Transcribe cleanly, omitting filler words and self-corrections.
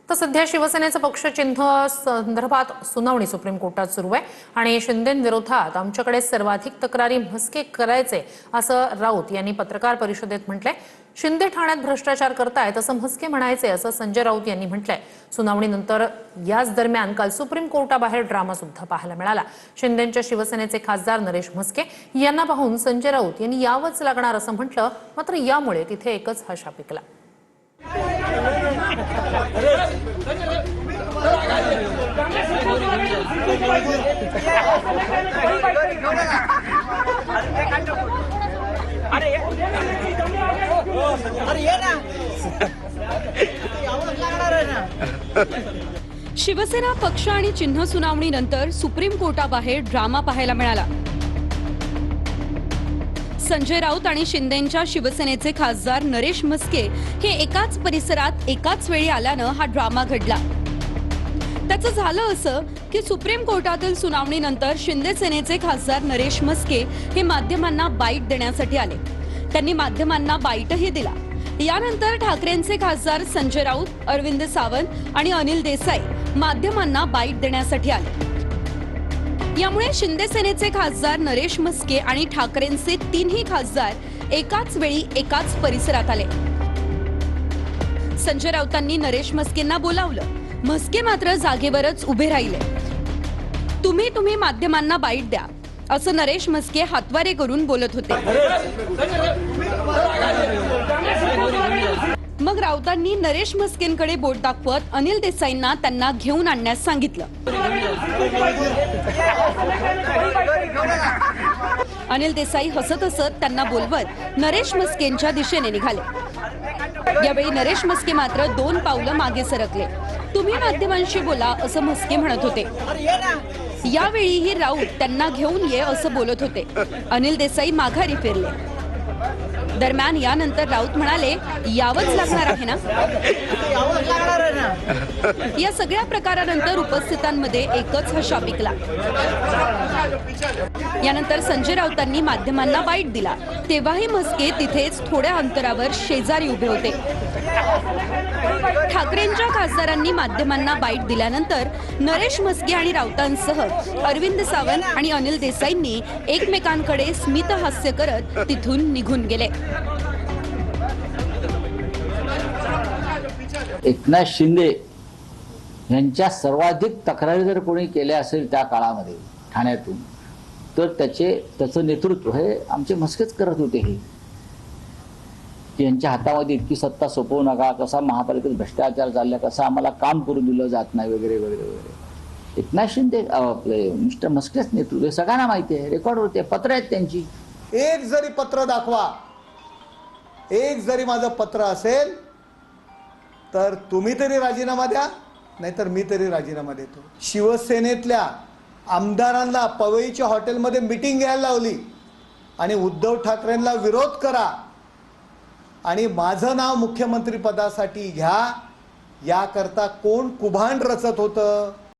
तर सध्या शिवसेनेचं पक्षचिन्ह संदर्भात सुनावणी सुप्रीम कोर्टात सुरू आहे आणि शिंदेंविरोधात आमच्याकडे सर्वाधिक तक्रारी म्हस्के करायचे असं राऊत यांनी पत्रकार परिषदेत म्हटलंय। शिंदे ठाण्यात भ्रष्टाचार करतायत असं म्हस्के म्हणायचे असं संजय राऊत यांनी म्हटलंय। सुनावणीनंतर याच दरम्यान काल सुप्रीम कोर्टाबाहेर ड्रामा सुद्धा पाहायला मिळाला। शिंदेंच्या शिवसेनेचे खासदार नरेश म्हस्के यांना पाहून संजय राऊत यांनी यावंच लागणार असं म्हटलं, मात्र यामुळे तिथे एकच हशा पिकला। शिवसेना पक्ष आणि चिन्ह सुनावणीनंतर सुप्रीम कोर्टाबाहेर ड्रामा पाहायला मिळाला। संजय राऊत आणि शिंदेंच्या शिवसेनेचे खासदार नरेश म्हस्के हे एकाच परिसरात एकाच वेळी आल्यानं हा ड्रामा घडला। त्याचं झालं असं की सुप्रीम कोर्टातील सुनावणीनंतर शिंदे सेनेचे खासदार नरेश म्हस्के हे माध्यमांना बाईट देण्यासाठी आले। त्यांनी माध्यमांना बाईटही दिला। यानंतर ठाकरेंचे खासदार संजय राऊत, अरविंद सावंत आणि अनिल देसाई माध्यमांना बाईट देण्यासाठी आले। यामुळे शिंदे सेनेचे खासदार नरेश म्हस्के आणि ठाकरेंचे तीनही खासदार एकाच वेळी एकाच परिसरात आले। संजय राऊतांनी नरेश म्हस्केंना बोलावलं। म्हस्के मात्र जागेवरच उभे राहिले। तुम्ही माध्यमांना बाईट द्या असं नरेश म्हस्के हातवारे करून बोलत होते। मग राऊतांनी नरेश म्हस्केंकडे बोट दाखवत अनिल देसाईंना त्यांना घेऊन आणण्यास सांगितलं। अनिल देसाई हसत हसत त्यांना बोलवत नरेश म्हस्केंच्या दिशेने निघाले। यावेळी नरेश म्हस्के मात्र 2 पावलं मागे सरकले। तुम्ही माध्यमांशी बोला असं म्हस्के म्हणत होते। यावेळीही राऊत त्यांना घेऊन ये असं बोलत होते। अनिल देसाई माघारी फिरले। दरम्यान यानंतर राऊत म्हणाले, यावंच लागणार आहे ना। या सगळ्या प्रकारानंतर उपस्थितांमध्ये एकच हशा पिकला। यानंतर संजय राऊतांनी माध्यमांना बाईट दिला, तेव्हाही म्हस्के तिथेच थोड्या अंतरावर शेजारी उभे होते। ठाकरेंच्या खासदारांनी माध्यमांना बाईट दिल्यानंतर नरेश म्हस्के आणि राऊतांसह अरविंद सावंत आणि अनिल देसाईंनी एकमेकांकडे स्मित हास्य करत तिथून निघून गेले। एकनाथ शिंदे यांच्या सर्वाधिक तक्रारी जर कोणी केल्या असेल त्या काळामध्ये ठाण्यातून, तर त्याचं नेतृत्व हे आमचे म्हस्केच करत होते। हे यांच्या हातामध्ये इतकी सत्ता सोपवू नका, कसा महापालिकेत भ्रष्टाचार चालला, कसा आम्हाला काम करून दिलं जात नाही वगैरे वगैरे वगैरे। एकनाथ शिंदे आपले मिस्टर म्हस्केच नेतृत्व सगळ्यांना माहिती आहे, रेकॉर्ड होते, पत्र आहेत त्यांची। एक जरी पत्र दाखवा, एक जरी माझं पत्र असेल तर तुम्ही तरी राजीनामा द्या, नाहीतर मी तरी राजीनामा देतो। शिवसेनेतल्या आमदारांना पवईच्या हॉटेलमध्ये मीटिंग घ्यायला लावली आणि उद्धव ठाकरेंना विरोध करा आणि माझं नाव मुख्यमंत्री पदासाठी घ्या, याकरता कोण कुभांड रचत होतं